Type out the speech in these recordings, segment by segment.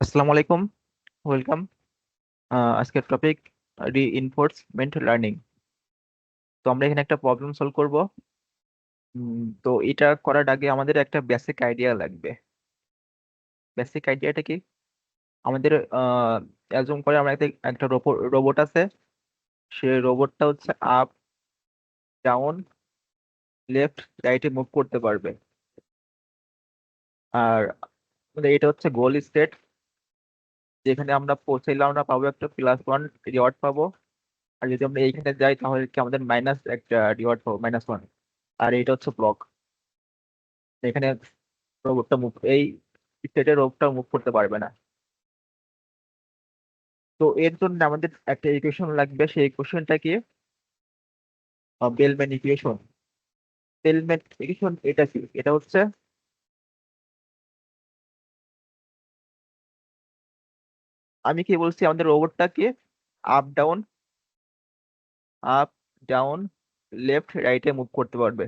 আসসালামু আলাইকুম, ওয়েলকাম। আজকের টপিক রিইনফোর্সমেন্ট লার্নিং। তো আমরা এখানে একটা প্রবলেম সলভ করব। তো এটা করার আগে আমাদের একটা বেসিক আইডিয়া লাগবে। বেসিক আইডিয়াটা কি? আমাদের অ্যাজুম করে আমরা একটা রোবট আছে। সে রোবটটা হচ্ছে আপ, ডাউন, লেফট, রাইটে মুভ করতে পারবে। আর আমাদের এটা হচ্ছে গোল স্টেট, যেখানে আমরা পৌঁছাইলে আমরা পাবো একটা +1 রিওয়ার্ড পাবো। আর যদি আমরা এইখানে যাই তাহলে কি আমাদের মাইনাস একটা রিওয়ার্ড পাবো, -1। আর এটা হচ্ছে ব্লক, এখানে রোবটটা মুভ, এই স্টেটে রোবটটা মুভ করতে পারবে না। তো এর জন্য আমাদের একটা ইকুয়েশন লাগবে। সেই ইকুয়েশনটা কি? Bellman equation. বেলম্যান ইকুয়েশন এটা কি? এটা হচ্ছে, আমি কি বলছি, আমাদের রোবটটা কি up down, up down, left রাইটে মুভ করতে পারবে।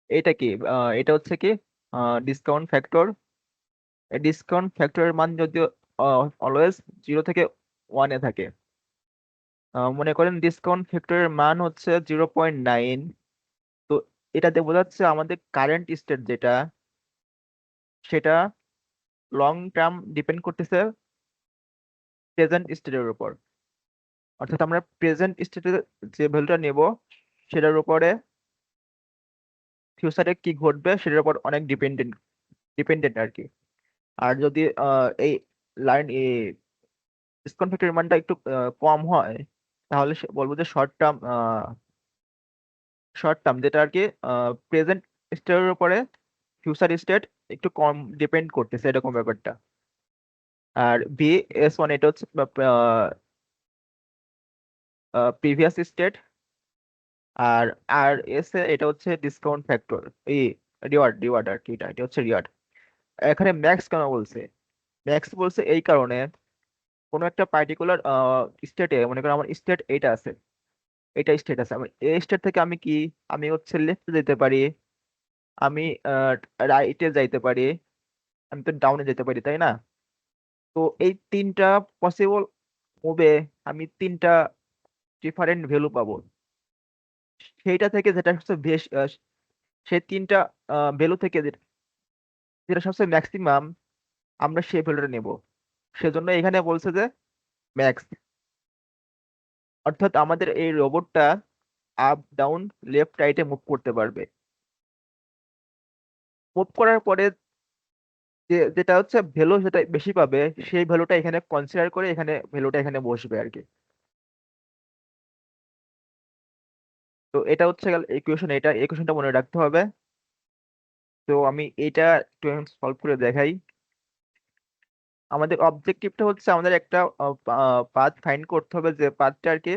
এটা কি? এটা হচ্ছে কি ডিসকাউন্ট ফ্যাক্টর। ডিসকাউন্ট ফ্যাক্টরের মান যদি অলওয়েজ 0 থেকে 1-এ থাকে। মনে করেন ডিসকাউন্ট ফ্যাক্টরের মান হচ্ছে 0.9। তো এটাতে বোঝাচ্ছে আমাদের কারেন্ট স্টেট যেটা, সেটা লং টার্ম ডিপেন্ড করতেছে প্রেজেন্ট স্টেটের উপর। অর্থাৎ আমরা প্রেজেন্ট স্টেটে যে ভ্যালুটা নেব সেটার উপরে ফিউচারে কি ঘটবে সেটার উপর অনেক ডিপেন্ডেন্ট ডিপেন্ডেন্ট আর কি। আর যদি এই লাইন ডিসকাউন্ট ফ্যাক্টরের মানটা একটু কম হয়, তাহলে বলবো যে শর্ট টার্ম যেটা আর কি প্রেজেন্ট স্টেটের উপরে ফিউচার স্টেট একটু কম ডিপেন্ড করতেছে, এরকম ব্যাপারটা। আর VS1 এটা হচ্ছে প্রিভিয়াস স্টেট। আর RS এ এটা হচ্ছে ডিসকাউন্ট ফ্যাক্টর, এই রিওয়ার্ড রিওয়ার্ড আর কি, এটা এটা হচ্ছে রিওয়ার্ড। এখানে ম্যাক্স কেন বলছে? ম্যাক্স বলছে এই কারণে, কোনো একটা পার্টিকুলার স্টেটে, মনে করো আমার স্টেট এইটা আছে, এটা স্টেট আছে, আমি এই স্টেট থেকে আমি কি, আমি হচ্ছে লেফটে যেতে পারি, আমি রাইটে যাইতে পারি, আমি তো ডাউনে যেতে পারি, তাই না? তো এই তিনটা পসিবল মুভে আমি তিনটা ডিফারেন্ট ভ্যালু পাবো। সেইটা থেকে যেটা হচ্ছে বেশ, সেই তিনটা ভ্যালু থেকে যেটা যেটা সবচেয়ে ম্যাক্সিমাম, আমরা সেই ভ্যালুটা নেব। সেজন্য এখানে বলছে যে ম্যাক্স। অর্থাৎ আমাদের এই রোবটটা আপ ডাউন লেফট রাইটে মুভ করতে পারবে। মুভ করার পরে যেটা হচ্ছে ভ্যালু সেটা বেশি পাবে, সেই ভ্যালুটা এখানে কনসিডার করে এখানে ভ্যালুটা এখানে বসবে আর কি। তো এটা হচ্ছে গেল ইকুয়েশন, এটা ইকুয়েশনটা মনে রাখতে হবে। তো আমি এটা একটু সলভ করে দেখাই। আমাদের অবজেক্টিভটা হচ্ছে আমাদের একটা পাথ ফাইন্ড করতে হবে, যে পাথটা আর কি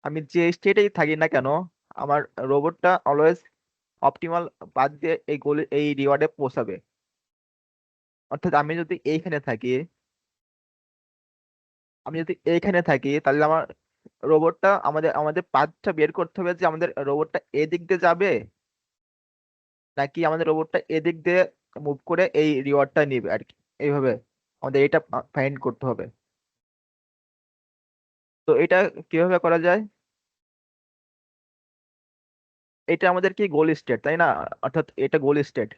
আমি যে স্টেটেই থাকি না কেন, আমার রোবটটা অলওয়েজ অপটিমাল পাথ দিয়ে এই গোল, এই রিওয়ার্ডে পৌঁছাবে। অর্থাৎ আমি যদি এইখানে থাকি তাহলে আমার রোবটটা, আমাদের আমাদের পাথটা বের করতে হবে যে আমাদের রোবটটা এদিক দিয়ে যাবে, নাকি আমাদের রোবটটা এদিক দিয়ে মুভ করে এই রিওয়ার্ডটা নিবে আর কি। এইভাবে আমাদের এটা ফাইন্ড করতে হবে। তো এটা কিভাবে করা যায়? এটা আমাদের কি গোল স্টেট, তাই না? অর্থাৎ এটা গোল স্টেট।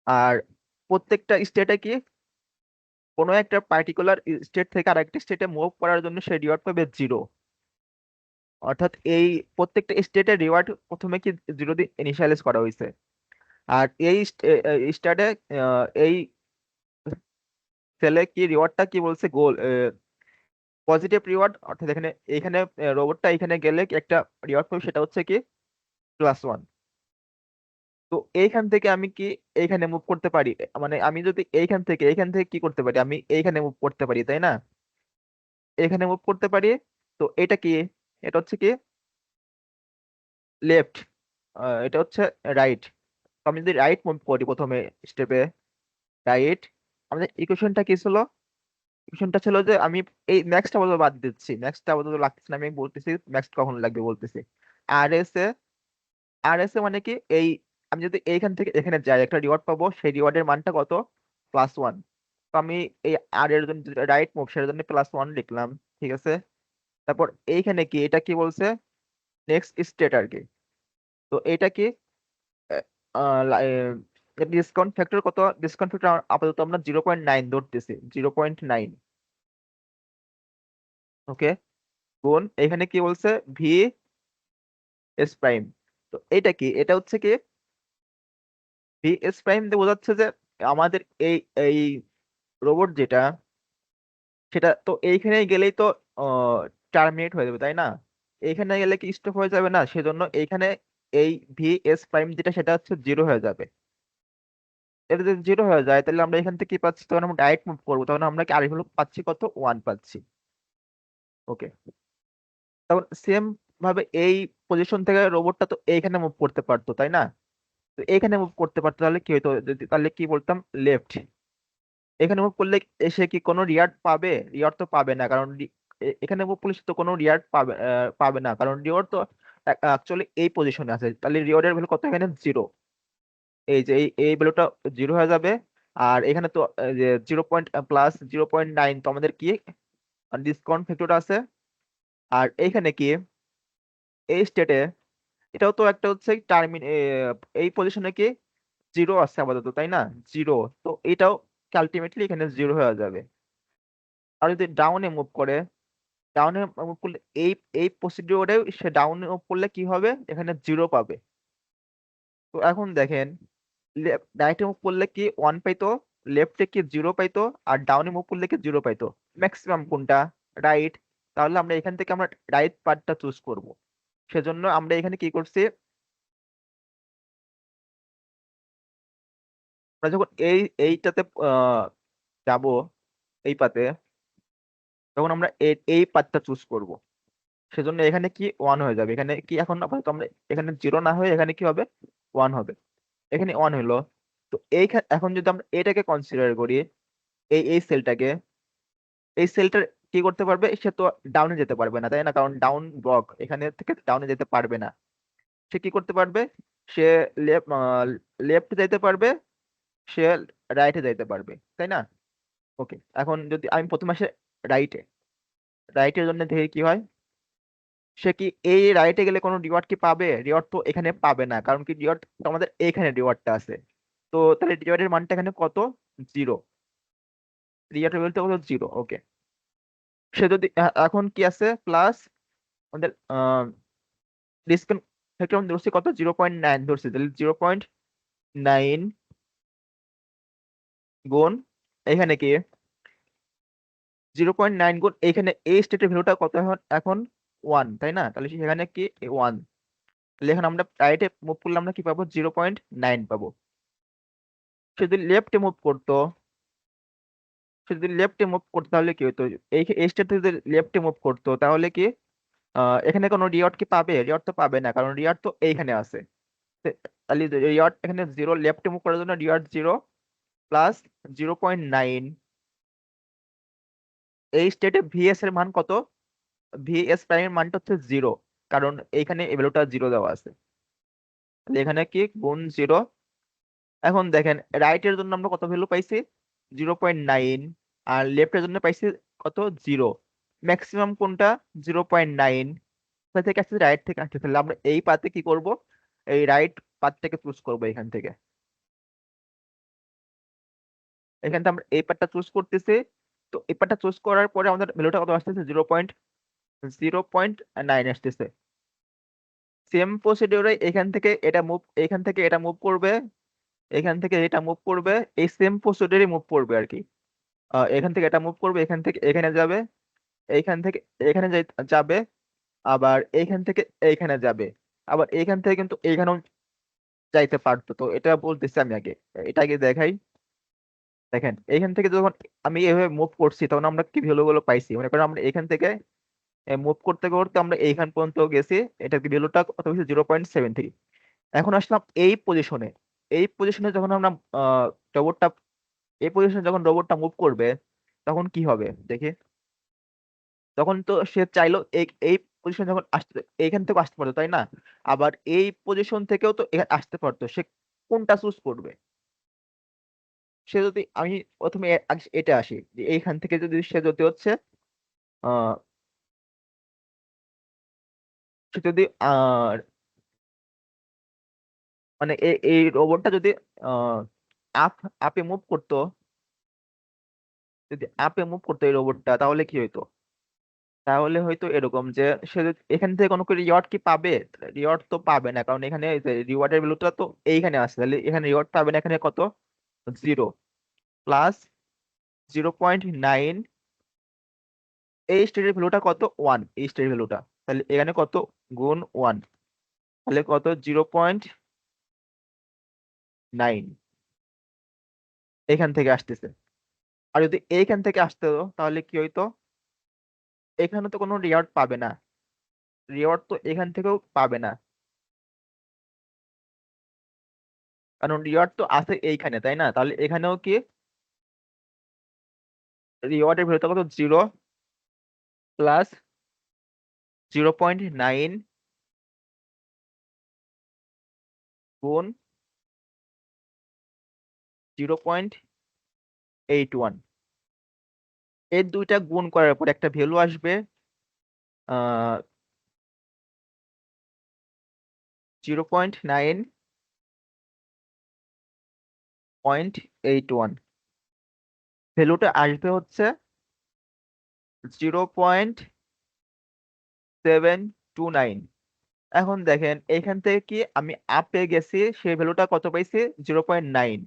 আর প্রত্যেকটা স্টেটে কি, কোনো একটা পার্টিকুলার স্টেট থেকে আরেকটা স্টেটে মুভ করার জন্য সে রিওয়ার্ড পাবে 0। অর্থাৎ এই প্রত্যেকটা স্টেটের রিওয়ার্ড প্রথমে কি 0 দিয়ে ইনিশিয়ালাইজ করা হয়েছে। আর এই স্টার্টে এই সেলে কি রিওয়ার্ডটা কি বলছে, গোল পজিটিভ রিওয়ার্ড। অর্থাৎ এখানে এইখানে রোবটটা এখানে গেলে কি একটা রিওয়ার্ড পাবে, সেটা হচ্ছে কি +1। তো এইখান থেকে আমি কি এইখানে মুভ করতে পারি, মানে আমি যদি এইখান থেকে কি করতে পারি, আমি এইখানে মুভ করতে পারি, তাই না? এখানে মুভ করতে পারি। তো এটা কি, এটা হচ্ছে কি লেফট, এটা হচ্ছে রাইট। আমি যদি রাইট মুভ করি প্রথমে স্টেপে, রাইট, আমাদের ইকুয়েশনটা কি ছিল? ইকুয়েশনটা ছিল যে আমি এই ম্যাক্সটা আপাতত বাদ দিচ্ছি, ম্যাক্সটা আপাতত লাগতেছে না, আমি বলতেছি ম্যাক্স কখন লাগবে বলতেছি। আর S A, R S A মানে কি এই আমি যদি এইখান থেকে এখানে যাই একটা রিওয়ার্ড পাবো, সেই রিওয়ার্ডের মানটা কত? +1। তো আমি এই আর এর জন্য রাইট মুভ, সেটার জন্য +1 লিখলাম। ঠিক আছে, তারপর এইখানে কি, এটা কি বলছে? নেক্সট স্টেট আর কি। তো এটা কি ডিসকাউন্ট ফ্যাক্টর কত? ডিসকাউন্ট ফ্যাক্টর আপাতত আমরা 0.9 ধরতেছি, 0.9। ওকে, গুণ এখানে কি বলছে? V S prime. তো এটা কি, এটা হচ্ছে কি ভি এস প্রাইম দিয়ে বোঝাচ্ছে যে আমাদের এই এই রোবট যেটা, সেটা তো এইখানে গেলেই তো টার্মিনেট হয়ে যাবে, তাই না? এইখানে গেলে কি স্টপ হয়ে যাবে না? সেজন্য এইখানে এই ভি এস প্রাইম যেটা, সেটা হচ্ছে 0 হয়ে যাবে। এটা যদি 0 হয়ে যায়, তাহলে আমরা এখান থেকে কি পাচ্ছি? তখন আমরা ডাইরেক্ট মুভ করবো, তখন আমরা কি আর হলো পাচ্ছি কত? 1 পাচ্ছি। ওকে, তখন সেম ভাবে এই পজিশন থেকে রোবটটা তো এইখানে মুভ করতে পারতো, তাই না? তো এইখানে মুভ করতে পারতো, তাহলে কি হতো? তাহলে কি বলতাম? লেফট। এখানে মুভ করলে এসে কি কোনো রিয়ার্ড পাবে? রিয়ার্ড তো পাবে না, কারণ এখানে মুভ করলে সে তো কোনো রিয়ার্ড পাবে পাবে না, কারণ রিওয়ার্ড তো অ্যাকচুয়ালি এই পজিশনে আছে। তাহলে রিওয়ার্ডের ভ্যালু কত? এখানে 0। এই যে এই ভ্যালুটা 0 হয়ে যাবে। আর এখানে তো যে 0.+0.9 তো আমাদের কি ডিসকাউন্ট ফ্যাক্টর আছে। আর এইখানে কি এই স্টেটে, এটাও তো একটা হচ্ছে এই পজিশনে কি 0 আছে আপাতত, তাই না? 0। তো এটাও আলটিমেটলি এখানে 0 হয়ে যাবে। আর যদি ডাউনে মুভ করে, ডাউনে মুভ করলে এই এই প্রসিডিওরে সে ডাউনে মুভ করলে কি হবে? এখানে 0 পাবে। তো এখন দেখেন, রাইটে মুভ করলে কি 1 পাইতো, লেফটে কি 0 পাইতো, আর ডাউনে মুভ করলে কি 0 পাইতো। ম্যাক্সিমাম কোনটা? রাইট। তাহলে আমরা এখান থেকে আমরা রাইট পার্টটা চুজ করব। সেজন্য আমরা এখানে কি করছি? আমরা যখন এইটাতে যাব, এই পাতে, তখন আমরা এই পাতটা চুজ করব। সেজন্য এখানে কি 1 হয়ে যাবে। এখানে কি এখন আপাতত আমরা এখানে 0 না হয়ে এখানে কি হবে? 1 হবে। এখানে 1 হলো। তো এখন যদি আমরা এটাকে কনসিডার করি, এই সেলটাকে, এই সেলটা কি করতে পারবে? সে তো ডাউনে যেতে পারবে না, তাই না? কারণ ডাউন ব্লক, এখানে থেকে ডাউনে যেতে পারবে না। সে কি করতে পারবে? সে লেফট যাইতে পারবে, সে রাইটে যাইতে পারবে, তাই না? ওকে, এখন যদি আমি প্রথমে আসে রাইটে, রাইটের জন্য দেখি কি হয়। সে কি এই রাইটে গেলে কোনো রিওয়ার্ড কি পাবে? রিওয়ার্ড তো এখানে পাবে না, কারণ কি রিওয়ার্ড আমাদের এইখানে রিওয়ার্ডটা আছে। তো তাহলে রিওয়ার্ডের মানটা এখানে কত? 0। রিওয়ার্ডের বলতে কত? 0। ওকে, সে যদি এখন কি আছে? প্লাস আমাদের ডিসকাউন্ট থেকে আমি ধরছি কত? 0.9 ধরছি, তাহলে 0.9 গুণ এখানে কি 0.9 গুণ এখানে এই স্টেটের ভ্যালুটা কত? এখন এখন 1, তাই না? তাহলে সেখানে কি 1। তাহলে এখন আমরা রাইটে মুভ করলে আমরা কি পাবো? 0.9 পাবো। সে যদি লেফটে মুভ করতো, সে যদি লেফটে মুভ করতো তাহলে কি হতো? এই স্টেট থেকে যদি লেফটে মুভ করতো তাহলে কি এখানে কোনো রিওয়ার্ড কি পাবে? রিওয়ার্ড তো পাবে না, কারণ রিওয়ার্ড তো এইখানে আছে। তাহলে রিওয়ার্ড এখানে 0, লেফটে মুভ করার জন্য রিওয়ার্ড 0 প্লাস 0.9। এই স্টেটে ভিএস এর মান কত? ভিএস প্রাইমের মানটা হচ্ছে 0, কারণ এইখানে এই ভ্যালুটা 0 দেওয়া আছে। তাহলে এখানে কি গুণ 0। এখন দেখেন, রাইটের জন্য আমরা কত ভ্যালু পাইছি? 0.9। আর লেফটের জন্য পাইছি কত? 0। ম্যাক্সিমাম কোনটা? 0.9। থেকে আসছে, রাইট থেকে আসছে। তাহলে আমরা এই পাতে কি করব? এই রাইট পাথটাকে চুজ করব এখান থেকে। এখান থেকে আমরা এই পার্টটা চুজ করতেছি। তো এই পার্টটা চুজ করার পরে আমাদের ভ্যালুটা কত আসতেছে? 0.9 আসতেছে। সেম প্রসিডিওরে এখান থেকে এটা মুভ, এখান থেকে এটা মুভ করবে, এখান থেকে এটা মুভ করবে, এই সেম প্রসিডিওরে মুভ করবে আর কি। এখান থেকে এটা মুভ করবে, এখান থেকে এখানে যাবে, এইখান থেকে এখানে যাবে, আবার এইখান থেকে এইখানে যাবে, আবার এইখান থেকে কিন্তু এইখানেও যাইতে পারতো। তো এটা বলতেছি আমি আগে, এটা আগে দেখাই। দেখেন, এইখান থেকে যখন আমি এভাবে মুভ করছি, তখন আমরা কি ভ্যালু গুলো পাইছি? মনে করেন আমরা এখান থেকে মুভ করতে করতে আমরা এইখান পর্যন্ত গেছি। এটা কি ভ্যালুটা কত হয়েছে? 0.73। এখন আসলাম এই পজিশনে। এই পজিশনে যখন আমরা রোবটটা, এই পজিশনে যখন রোবটটা মুভ করবে, তখন কি হবে দেখি। তখন তো সে চাইলো এই এই পজিশন যখন আসতে, এইখান থেকে আসতে পারতো, তাই না? আবার এই পজিশন থেকেও তো এখানে আসতে পারতো। সে কোনটা চুজ করবে। সে যদি আমি প্রথমে এটা আসি যে এইখান থেকে যদি সে যদি হচ্ছে আহ সে যদি মানে এই রোবটটা যদি আহ আপ আপে মুভ করতো, যদি আপে মুভ করতো এই রোবটটা, তাহলে কি হইতো? তাহলে হয়তো এরকম যে সে এখান থেকে কোনো রিওয়ার্ড কি পাবে? রিওয়ার্ড তো পাবে না, কারণ এখানে রিওয়ার্ডের ভ্যালুটা তো এইখানে আছে, তাহলে এখানে রিওয়ার্ড পাবে না। এখানে কত? 0 প্লাস 0.9, এই স্টেটের ভ্যালুটা কত? 1, এই স্টেটের ভ্যালুটা, তাহলে এখানে কত? গুণ 1, তাহলে কত? 0.9 এখান থেকে আসতেছে। আর যদি এইখান থেকে আসতো তাহলে কি হইতো? এখানে তো কোনো রিওয়ার্ড পাবে না, রিওয়ার্ড তো এখান থেকেও পাবে না, কারণ রিওয়ার্ড তো আছে এইখানে, তাই না? তাহলে এখানেও কি রিওয়ার্ডের ভ্যালুটা কত? 0 প্লাস 0.9 গুণ 0.81, এই দুইটা গুণ করার পর একটা ভ্যালু আসবে 0.9.81, ভ্যালুটা আসবে হচ্ছে 0.729। এখন দেখেন এখান থেকে কি আমি আপে গেছি, সেই ভ্যালুটা কত পাইছি? 0.9।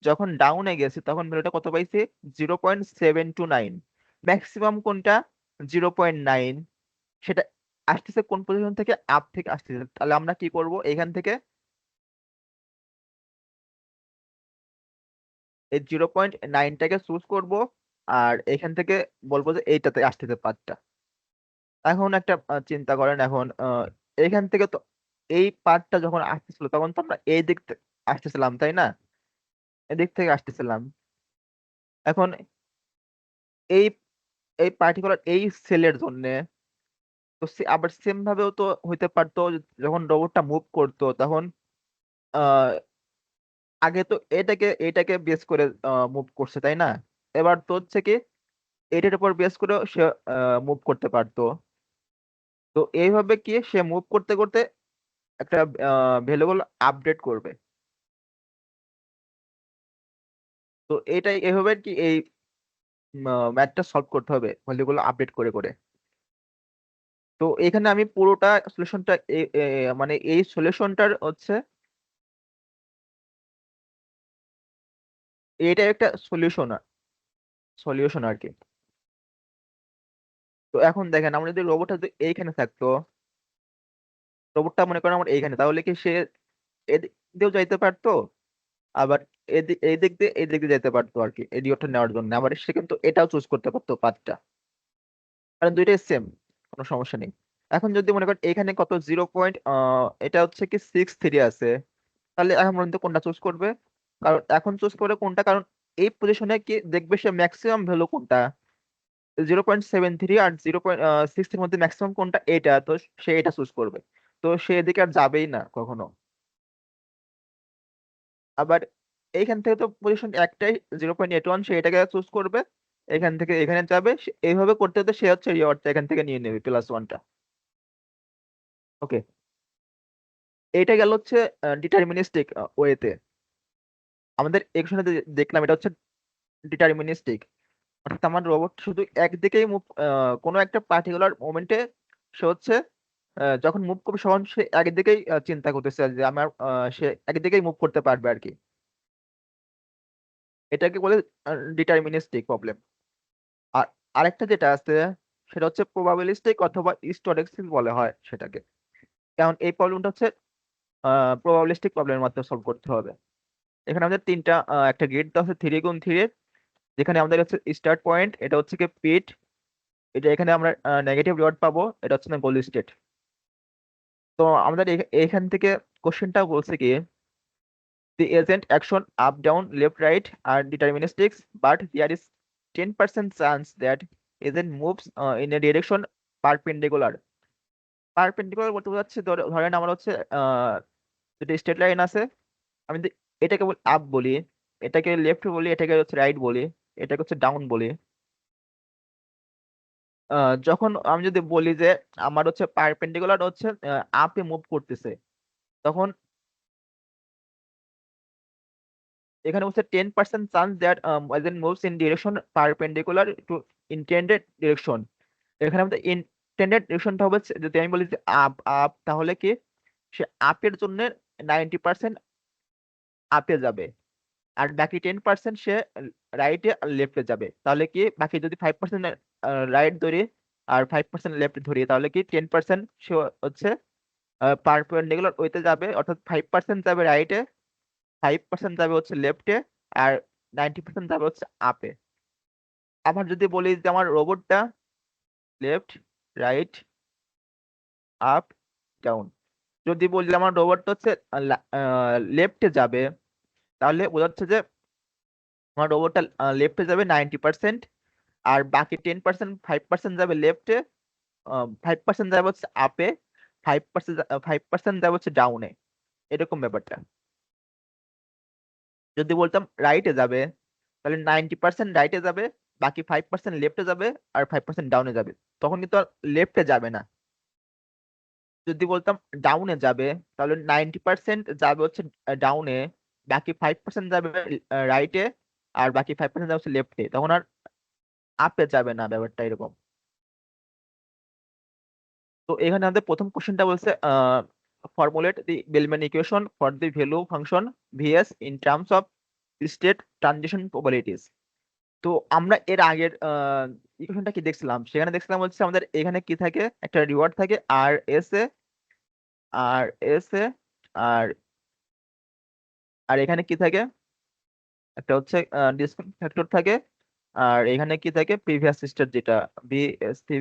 যখন ডাউনে গেছি তখন ভ্যালুটা কত পাইছি? 0.729। ম্যাক্সিমাম কোনটা? 0.9। সেটা আসতেছে কোন পজিশন থেকে? আপ থেকে আসতেছে। তাহলে আমরা কি করব? এখান থেকে এই 0.9টাকে চুজ করব, আর এখান থেকে বলবো যে এইটাতে আসতেছে পাঁচটা। এখন একটা চিন্তা করেন, এখন এখান থেকে তো এই পার্টটা যখন আসতেছিল তখন তো আমরা এই দিক থেকে আসতেছিলাম, তাই না? এদিক থেকে আসতেছিলাম। এখন এই এই পার্টিকুলার এই সেলের জন্য তো আবার সেম ভাবেও তো হইতে পারতো, যখন রোবটটা মুভ করতো তখন আহ আগে তো এটাকে বেস করে মুভ করছে, তাই না? এবার তো হচ্ছে কি এটার উপর বেস করে সে মুভ করতে পারতো। তো এইভাবে কি সে মুভ করতে করতে একটা ভ্যালুবল আপডেট করবে। তো এটাই এভাবে কি এই ম্যাথটা সলভ করতে হবে ভ্যালুগুলো আপডেট করে করে। তো এখানে আমি পুরোটা সলিউশনটা মানে এই সলিউশনটার হচ্ছে এটা একটা সলিউশন, সলিউশন আর কি। তো এখন দেখেন আমরা যদি রোবটটা যদি এইখানে থাকতো, রোবটটা মনে করেন আমার এইখানে, তাহলে কি সে এদিক দিয়েও যাইতে পারতো, আবার এই দিক দিয়ে এই দিক দিয়ে যেতে পারতো আর কি, এই রিওটা নেওয়ার জন্য। আবার সে কিন্তু এটাও চুজ করতে পারতো পাঁচটা, কারণ দুইটাই সেম, কোনো সমস্যা নেই। এখন যদি মনে করেন এখানে কত? এটা হচ্ছে কি 6.3 আছে, তাহলে এখন পর্যন্ত কোনটা চুজ করবে? কারণ এখন চুজ করে কোনটা, কারণ এই পজিশনে কি দেখবে সে ম্যাক্সিমাম ভ্যালু কোনটা? 0.73 আর 0.6 এর মধ্যে ম্যাক্সিমাম কোনটা? এটা তো সে এটা চুজ করবে, তো সে এদিকে আর যাবেই না কখনো। আবার এইখান থেকে তো পজিশন একটাই, 0.81, সে এটাকে চুজ করবে, এখান থেকে এখানে যাবে, এইভাবে করতে করতে সে হচ্ছে রিওয়ার্ডটা এখান থেকে নিয়ে নেবে +1টা। ওকে, এইটা গেল হচ্ছে ডিটারমিনিস্টিক ওয়েতে। আমাদের এখানে দেখলাম এটা হচ্ছে ডিটারমিনিস্টিক, অর্থাৎ আমার রোবট শুধু একদিকেই মুভ, কোনো একটা পার্টিকুলার মোমেন্টে সে হচ্ছে যখন মুভ করবে তখন সে একদিকেই চিন্তা করতেছে যে আমার সে একদিকেই মুভ করতে পারবে আর কি। এটাকে বলে ডিটারমিনিস্টিক প্রবলেম। আর আরেকটা যেটা আছে সেটা হচ্ছে প্রবাবিলিস্টিক অথবা স্ট্যাটিস্টিক বলা হয় সেটাকে। কারণ এই প্রবলেমটা হচ্ছে প্রবাবিলিস্টিক প্রবলেমের মাধ্যমে সলভ করতে হবে। এখানে আমাদের তিনটা একটা গেট দেওয়া আছে 3x3, যেখানে আমাদের হচ্ছে স্টার্ট পয়েন্ট, এটা হচ্ছে কি পিট, এটা এখানে আমরা নেগেটিভ রিওয়ার্ড পাবো, এটা হচ্ছে না গোল স্টেট। তো আমাদের এখান থেকে কোশ্চেনটা বলছে কি the agent action up down left right are deterministics, but there is 10% chance that agent moves in a direction perpendicular। Perpendicular বলতে বোঝাচ্ছে ধরেন আমার হচ্ছে দুটো স্ট্রেট লাইন আছে, আমি যদি এটাকে আপ বলি, এটাকে লেফট বলি, এটাকে হচ্ছে রাইট বলি, এটাকে হচ্ছে ডাউন বলি, যখন আমি যদি বলি যে আমার হচ্ছে পারপেন্ডিকুলার হচ্ছে আপে মুভ করতেছে, তখন এখানে হচ্ছে 10% chance that moves in direction perpendicular to intended direction. এখানে আমাদের ইন্টেন্ডেড ডিরেকশনটা হবে যদি আমি বলি যে আপ আপ, তাহলে কি সে আপের জন্য 90% আপে যাবে, আর বাকি 10% সে রাইটে আর লেফটে যাবে। তাহলে কি বাকি যদি 5% রাইট ধরি আর 5% লেফট ধরি, তাহলে কি 10% সে হচ্ছে পারপেন্ডিকুলার ওয়েতে যাবে, অর্থাৎ 5% যাবে রাইটে, 5% যাবে হচ্ছে লেফটে, আর 90% যাবে হচ্ছে আপে। আবার যদি বলি যে আমার রোবটটা লেফট রাইট আপ ডাউন, যদি বলি আমার রোবটটা হচ্ছে লেফটে যাবে, তাহলে বোঝাচ্ছে যে আমার রোবটটা লেফটে যাবে 90%, আর বাকি 10% 5% যাবে লেফটে, 5% যাবে হচ্ছে আপে, 5% 5% যাবে হচ্ছে ডাউনে, এরকম ব্যাপারটা। যদি বলতাম রাইটে যাবে, তাহলে 90% রাইটে যাবে, বাকি 5% লেফটে যাবে, আর 5% ডাউনে যাবে, তখন কিন্তু আর লেফটে যাবে না। যদি বলতাম ডাউনে যাবে, তাহলে 90% যাবে হচ্ছে ডাউনে, বাকি 5% যাবে রাইটে, আর বাকি 5% যাবে হচ্ছে লেফটে, তখন আর আপে যাবে না, ব্যাপারটা এরকম। তো এখানে আমাদের প্রথম কোশ্চেনটা বলছে formulate the Bellman equation for the value function V S in terms of state transition probabilities. তো আমরা এর আগের ইকুয়েশনটা কি দেখছিলাম, সেখানে দেখছিলাম হচ্ছে আমাদের এখানে কি থাকে, একটা রিওয়ার্ড থাকে আর S A, R S A, আর আর এখানে কি থাকে, একটা হচ্ছে ডিসকাউন্ট ফ্যাক্টর থাকে, আর এখানে কি থাকে প্রিভিয়াস স্টেট যেটা বিএসপি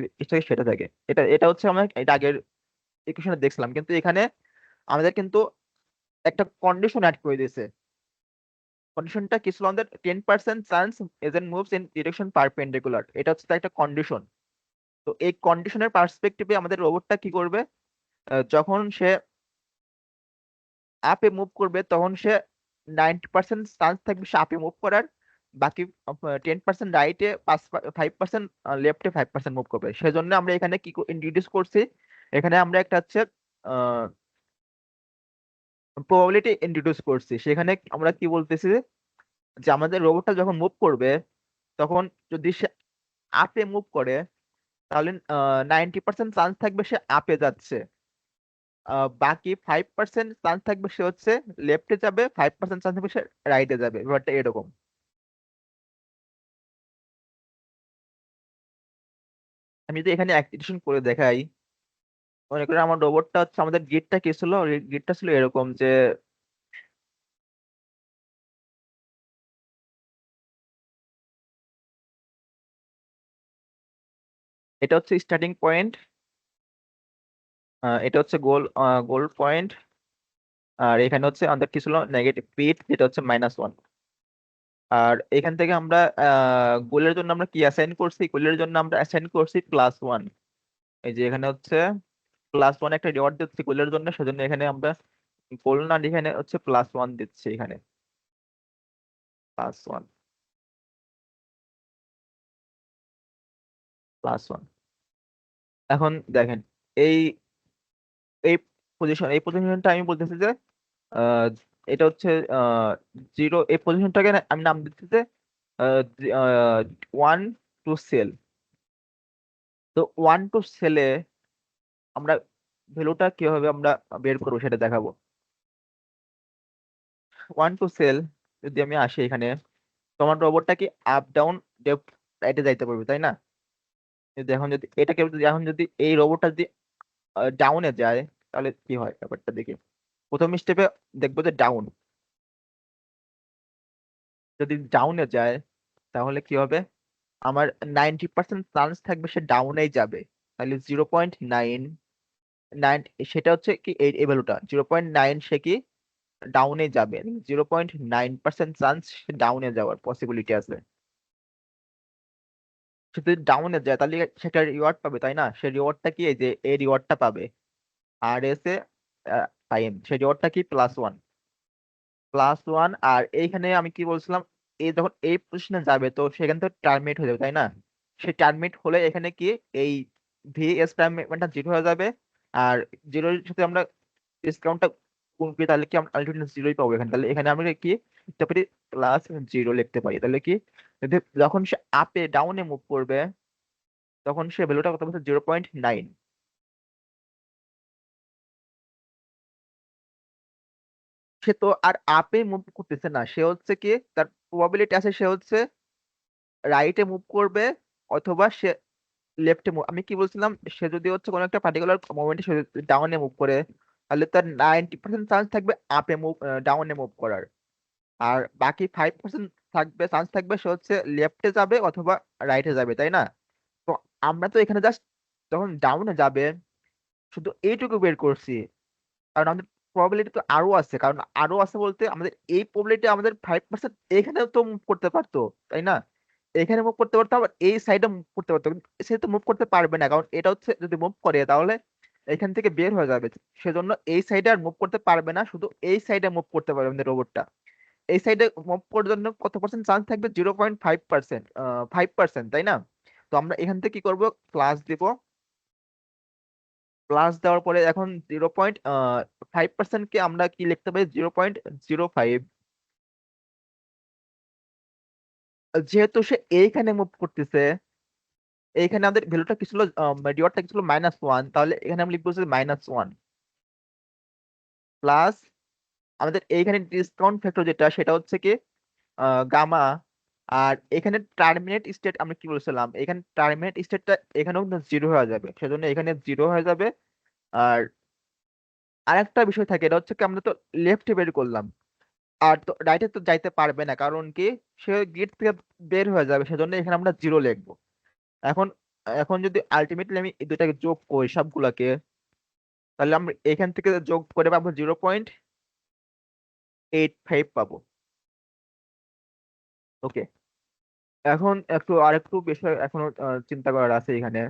সেটা থাকে। এটা এটা হচ্ছে আমরা এটা আগের ইকুয়েশনে দেখছিলাম, কিন্তু এখানে আমাদের কিন্তু একটা কন্ডিশন অ্যাড করে দিয়েছে। কন্ডিশনটা কি ছিল আমাদের, 10% chance agent moves in direction perpendicular, এটা হচ্ছে একটা কন্ডিশন। তো এই কন্ডিশনের পার্সপেক্টিভে আমাদের রোবটটা কি করবে, যখন সে আপে মুভ করবে, তখন সে 90% চান্স থাকবে সে আপে মুভ করার, বাকি 10% রাইটে, 5% লেফটে 5% মুভ করবে। সেজন্য আমরা এখানে কি ইন্ট্রোডিউস করছি, এখানে আমরা একটা হচ্ছে প্রবাবিলিটি ইন্ট্রোডিউস করছি। সেখানে আমরা কি বলতেছি যে আমাদের রোবটটা যখন মুভ করবে, তখন যদি সে আপে মুভ করে, তাহলে 90% চান্স থাকবে সে আপে যাচ্ছে, বাকি 5% চান্স থাকবে সে হচ্ছে লেফটে যাবে, 5% চান্স থাকবে সে রাইটে যাবে, ব্যাপারটা এরকম। আমি যদি এখানে অ্যাক্টিভেশন করে দেখাই, মনে করি আমার রোবটটা হচ্ছে, আমাদের গিটটা কি ছিল, গিটটা ছিল এরকম যে এটা হচ্ছে স্টার্টিং পয়েন্ট, এটা হচ্ছে গোল পয়েন্ট, আর এখানে হচ্ছে আমাদের কি ছিল নেগেটিভ পিট, যেটা হচ্ছে -1। আর এখান থেকে আমরা গোলের জন্য আমরা কি অ্যাসাইন করছি, গোলের জন্য আমরা অ্যাসাইন করছি +1। এই যে এখানে হচ্ছে +1 একটা রিওয়ার্ড দিচ্ছি গোলের জন্য, সেজন্য এখানে আমরা গোল না লিখে এখানে হচ্ছে +1 দিচ্ছি, এখানে +1 +1। এখন দেখেন এই এই এই পজিশনটা আমি বলতেছি যে আহ, এটা হচ্ছে জিরো, এই পজিশনটাকে আমি নাম দিচ্ছি যে 1 টু সেল। তো 1 টু সেলে আমরা ভ্যালুটা কিভাবে আমরা বের করবো সেটা দেখাবো। 1 টু সেল যদি আমি আসি এখানে, তোমার রোবটটা কি আপ ডাউন লেফট রাইটে যাইতে পারবে, তাই না? যদি এখন যদি এটাকে যদি এখন যদি এই রোবটটা যদি ডাউনে যায়, তাহলে কি হয় ব্যাপারটা দেখি। প্রথম স্টেপে দেখবো যে ডাউন, যদি ডাউনে যায় তাহলে কি হবে, আমার 90% চান্স থাকবে সে ডাউনেই যাবে। তাহলে 0.9, সেটা হচ্ছে কি এই ভ্যালুটা 0.9, সে কি ডাউনে যাবে, 0.9% চান্স সে ডাউনে যাওয়ার পসিবিলিটি আছে। সে যদি ডাউনে যায় তাহলে সেটা রিওয়ার্ড পাবে, তাই না? সে রিওয়ার্ডটা কি, এই যে এই রিওয়ার্ডটা পাবে আর এস এ টাইম, সে রিওয়ার্ডটা কি +1। +1, আর এইখানে আমি কি বলছিলাম, এই যখন এই পজিশনে যাবে তো সেখান থেকে টার্মিনেট হয়ে যাবে তাই না? সে টার্মিনেট হলে এখানে কি এই VS প্রাইম মানটা 0 হয়ে যাবে। আর জিরোর সাথে আমরা ডিসকাউন্টটা গুণ করি, তাহলে কি আমরা আলটিমেটলি জিরোই পাবো এখানে। তাহলে এখানে আমরা কি লিখতে পারি, +0 লিখতে পারি। তাহলে কি যদি যখন সে আপে ডাউনে মুভ করবে তখন সে ভ্যালুটা কত বলছে, 0.9। সে তো আর আপে মুভ করতেছে না, সে হচ্ছে কি তার প্রবাবিলিটি আছে সে হচ্ছে রাইটে মুভ করবে অথবা সে লেফটে মুভ। আমি কি বলছিলাম, সে যদি হচ্ছে কোনো একটা পার্টিকুলার মোমেন্টে সে ডাউনে মুভ করে তাহলে তার 90% চান্স থাকবে আপে মুভ, ডাউনে মুভ করার। আর বাকি 5% থাকবে, চান্স থাকবে সে হচ্ছে লেফটে যাবে অথবা রাইটে যাবে তাই না? তো আমরা তো এখানে জাস্ট যখন ডাউনে যাবে শুধু এইটুকু বের করছি, কারণ আমাদের প্রবাবিলিটি তো আরো আছে। কারণ আরো আছে বলতে আমাদের এই প্রবাবিলিটি আমাদের 5% এখানেও তো মুভ করতে পারতো তাই না? এখানে মুভ করতে পারতো, আবার এই সাইডে মুভ করতে পারতো, কিন্তু সে তো মুভ করতে পারবে না, কারণ এটা হচ্ছে যদি মুভ করে তাহলে এখান থেকে বের হয়ে যাবে। সেজন্য এই সাইডে আর মুভ করতে পারবে না, শুধু এই সাইডে মুভ করতে পারবে আমাদের রোবটটা। এই সাইডে মুভ করার জন্য কত পার্সেন্ট চান্স থাকবে, 0.5%, 5%, তাই না? তো আমরা এখান থেকে কি করব, প্লাস দিব। প্লাস দেওয়ার পরে এখন 0.5% কে আমরা কি লিখতে পারি, 0.05। যেহেতু সে এইখানে মুভ করতেছে, এইখানে আমাদের ভ্যালুটা কি ছিল, রিওয়ার্ডটা কি ছিল -1, তাহলে এখানে আমি লিখবো -1 প্লাস আমাদের এইখানে ডিসকাউন্ট ফ্যাক্টর যেটা সেটা হচ্ছে কি গামা। আর এখানে টার্মিনেট স্টেট আমরা কি বলছিলাম, এখানে টার্মিনেট স্টেটটা এখানেও কিন্তু 0 হয়ে যাবে, সেজন্য এখানে 0 হয়ে যাবে। আর আরেকটা বিষয় থাকে, এটা হচ্ছে কি আমরা তো লেফটে বের করলাম, আর তো রাইটে তো যাইতে পারবে না, কারণ কি সে গেট থেকে বের হয়ে যাবে, সেজন্য এখানে আমরা 0 লিখবো। এখন এখন যদি আলটিমেটলি আমি এই দুটাকে যোগ করি সবগুলাকে, তাহলে আমরা এখান থেকে যোগ করে পাবো 0.85 পাবো। ওকে, এখন একটু আরেকটু বিষয় এখনো চিন্তা করার আছে এখানে।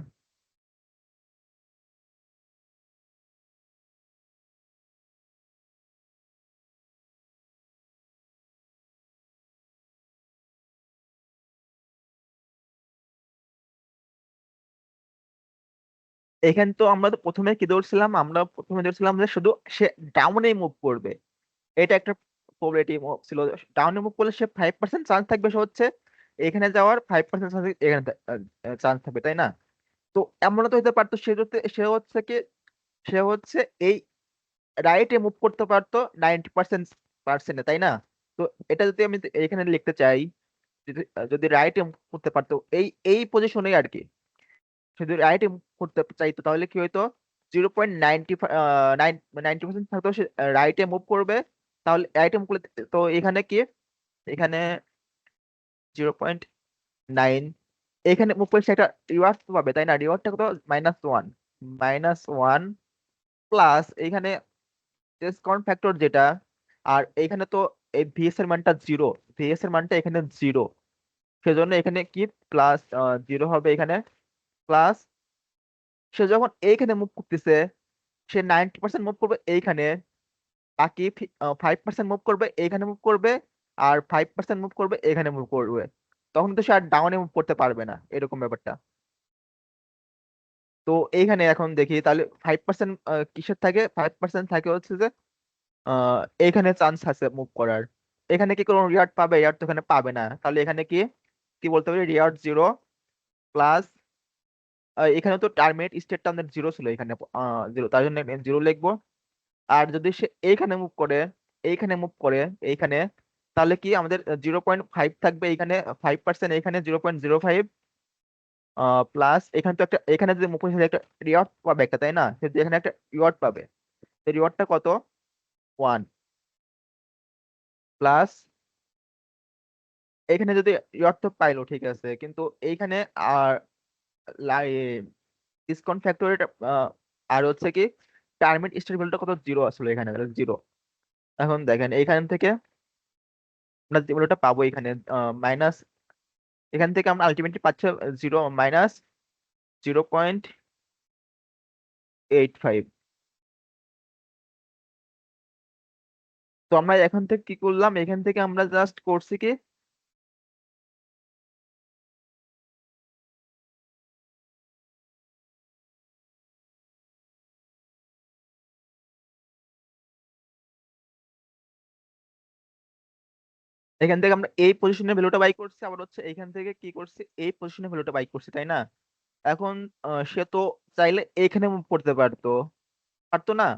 এখানে তো আমরা তো প্রথমে কি ধরছিলাম, আমরা প্রথমে ধরছিলাম যে শুধু সে ডাউনে মুভ করবে, এটা একটা প্রবাবিলিটি ছিল। ডাউনে মুভ করলে সে 5% চান্স থাকবে সে হচ্ছে এখানে যাওয়ার, 5% চান্স এখানে চান্স থাকবে তাই না? তো এমন তো হতে পারতো সে হচ্ছে এই রাইটে মুভ করতে পারতো 90% পার্সেন্টে তাই না? তো এটা যদি আমি এখানে লিখতে চাই, যদি যদি রাইটে মুভ করতে পারতো এই এই পজিশনে আর কি, যদি রাইটে মুভ করতে চাইতো তাহলে কি হইতো, 0.90 90% থাকতো সে রাইটে মুভ করবে। তাহলে রাইটে মুভ করলে তো এখানে কি, এখানে 0.9, এখানে মুভ করলে সে একটা রিওয়ার্ড পাবে তাই না? রিওয়ার্ডটা কত, -1, -1 প্লাস এখানে ডিসকাউন্ট ফ্যাক্টর যেটা। আর এখানে তো এই ভিএস এর মানটা 0, ভিএস এর মানটা এখানে 0, সেজন্য এখানে কি প্লাস 0 হবে এখানে। প্লাস সে যখন এইখানে মুভ করতেছে সে 90% মুভ করবে এইখানে, বাকি 5% মুভ করবে এইখানে মুভ করবে, আর 5% মুভ করবে এখানে মুভ করবে। তখন তো সে আর ডাউনে মুভ করতে পারবে না, এরকম ব্যাপারটা। তো এইখানে এখন দেখি তাহলে 5% কিসের থাকে, 5% থাকে হচ্ছে যে আহ এখানে চান্স আছে মুভ করার। এখানে কি কোনো রিয়ার্ড পাবে, রিয়ার্ড তো এখানে পাবে না, তাহলে এখানে কি কি বলতে পারি, রিয়ার্ড 0 প্লাস এখানে তো টার্মিনেট স্টেটটা আমাদের 0 ছিল, এখানে 0, তার জন্য 0 লিখবো। আর যদি সে এইখানে মুভ করে, এইখানে মুভ করে এইখানে, তাহলে কি আমাদের 0.5 থাকবে এইখানে, 5% এখানে 0.05 প্লাস এখানে তো একটা, এখানে যদি মুভ করে একটা রিওয়ার্ড পাবে একটা তাই না? সে যে এখানে একটা রিওয়ার্ড পাবে, রিওয়ার্ডটা কত, 1 প্লাস এখানে যদি রিওয়ার্ড তো পাইলো ঠিক আছে, কিন্তু এইখানে আর ডিসকাউন্ট ফ্যাক্টর আর হচ্ছে কি টার্মিনেট স্টেট ভ্যালুটা কত, 0 আসলে এখানে 0। এখন দেখেন এইখান থেকে আমরা যে ভ্যালুটা পাবো এখানে মাইনাস, এখান থেকে আমরা আলটিমেটলি পাচ্ছি 0 -0.85। তো আমরা এখান থেকে কি করলাম, এখান থেকে আমরা জাস্ট করছি কি, এখান থেকে আমরা এই পজিশনের ভ্যালুটা বাই করছি, আবার হচ্ছে এইখান থেকে কি করছি, এই পজিশনের ভ্যালুটা বাই করছি, তাই না? এখন সে তো চাইলে এইখানে মুভ করতে পারতো, পারতো না?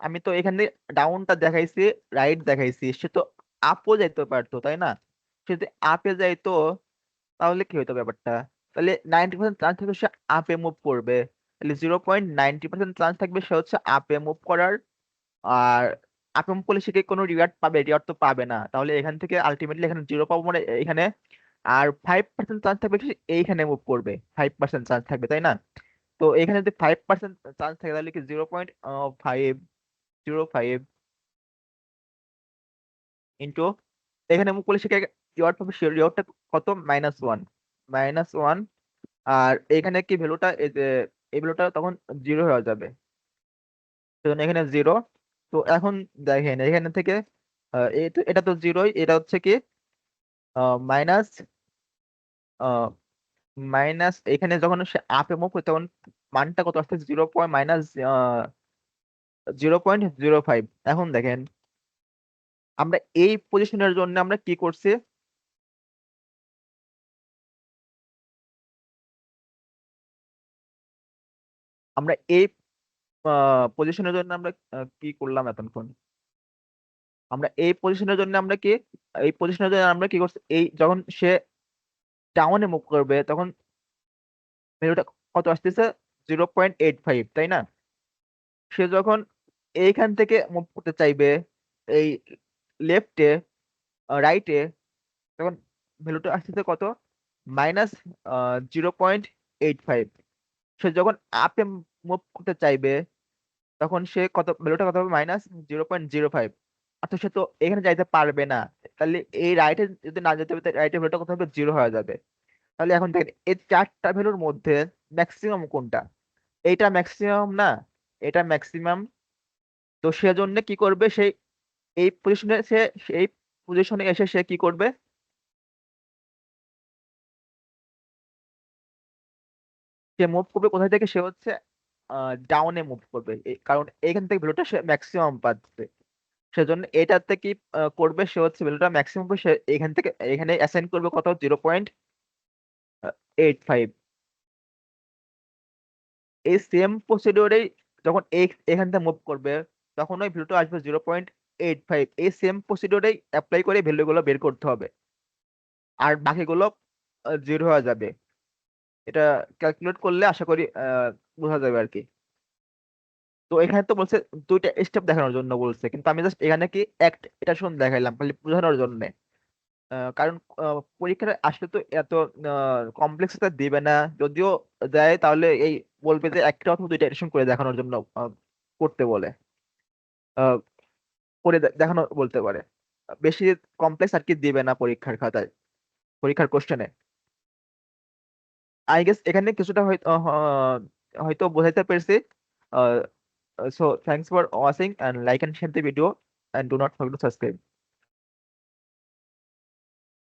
আমি তো এখানে ডাউনটা দেখাইছি, রাইট দেখাইছি, সে তো আপও যাইতে পারতো, তাই না? সে যদি আপে যাইতো তাহলে কি হতো ব্যাপারটা, তাহলে 90% চান্স থাকবে সে আপে মুভ করবে, তাহলে 0.90% চান্স থাকবে সে হচ্ছে আপে মুভ করার। আর আপে মুভ করলে সে কি কোনো রিওয়ার্ড পাবে? রিওয়ার্ড তো পাবে না, তাহলে এখান থেকে আলটিমেটলি এখানে জিরো পাবো মানে এখানে। আর 5% চান্স থাকবে সে এইখানে মুভ করবে, 5% চান্স থাকবে, তাই না? তো এখানে যদি 5% চান্স থাকে তাহলে কি 0.505 ইন্টু এখানে মুভ করলে সে রিওয়ার্ড পাবে, সে রিওয়ার্ডটা কত, -1, -1। আর এখানে কি ভ্যালুটা, এই যে এই ভ্যালুটা তখন জিরো হয়ে যাবে, সেজন্য এখানে জিরো। তো এখন দেখেন এখানে থেকে এটা তো জিরোই, এটা হচ্ছে কি মাইনাস, মাইনাস এখানে যখন সে আপে মুভ করে তখন মানটা কত আসছে, 0.05। এখন দেখেন আমরা এই পজিশনের জন্য আমরা কি করছি, আমরা এই পজিশনের জন্য আমরা কি করলাম এতক্ষণ, আমরা এই পজিশনের জন্য আমরা কি, এই পজিশনের জন্য আমরা কি করছি, এই যখন সে ডাউনে মুভ করবে তখন ভ্যালুটা কত আসতেছে, 0.85, তাই না? সে যখন এইখান থেকে মুভ করতে চাইবে এই লেফটে, রাইটে, তখন ভ্যালুটা আসতেছে কত, -0.85। সে যখন আপে মুভ করতে চাইবে তখন সে কত, ভ্যালুটা কত হবে, -0.05। অর্থাৎ সে তো এখানে যাইতে পারবে না, তাহলে এই রাইটে যদি না যেতে হবে রাইটের ভ্যালুটা কত হবে, জিরো হয়ে যাবে। তাহলে এখন দেখেন এই চারটা ভ্যালুর মধ্যে ম্যাক্সিমাম কোনটা, এইটা ম্যাক্সিমাম না, এটা ম্যাক্সিমাম। তো সেজন্য কি করবে, সেই এই পজিশনে সে, এই পজিশনে এসে সে কি করবে, সে মুভ করবে কোথায় থেকে, সে হচ্ছে ডাউনে মুভ করবে, কারণ এখান থেকে ভ্যালুটা সে ম্যাক্সিমাম পাচ্ছে। সেজন্য এটাতে কি করবে, সে হচ্ছে ভ্যালুটা ম্যাক্সিমাম সে এখান থেকে এখানে অ্যাসাইন করবে কত, 0.85। এই সেম প্রসিডিওরেই যখন এখান থেকে মুভ করবে তখন ওই ভ্যালুটা আসবে 0.85। এই সেম প্রসিডিওরেই অ্যাপ্লাই করে ভ্যালুগুলো বের করতে হবে, আর বাকিগুলো জিরো হয়ে যাবে। এটা ক্যালকুলেট করলে আশা করি বোঝা যাবে আর কি। তো এখানে তো বলছে দুইটা স্টেপ দেখানোর জন্য বলছে, কিন্তু আমি জাস্ট এখানে কি এটা শুনে দেখাইলাম খালি বোঝানোর জন্য। কারণ পরীক্ষায় আসলে তো এত কমপ্লেক্সিটি দিবে না, যদিও দেয় তাহলে এই বলবে যে একটা অথবা দুইটা এডিশন করে দেখানোর জন্য করতে বলে, আহ, করে দেখানো বলতে পারে। বেশি কমপ্লেক্স আর কি দিবে না পরীক্ষার খাতায়, পরীক্ষার কোশ্চেনে। আই গেস এখানে কিছুটা হয়তো হয়তো বোঝাইতে পেরেছি। So thanks for watching, and like and share the video, and do not forget to subscribe.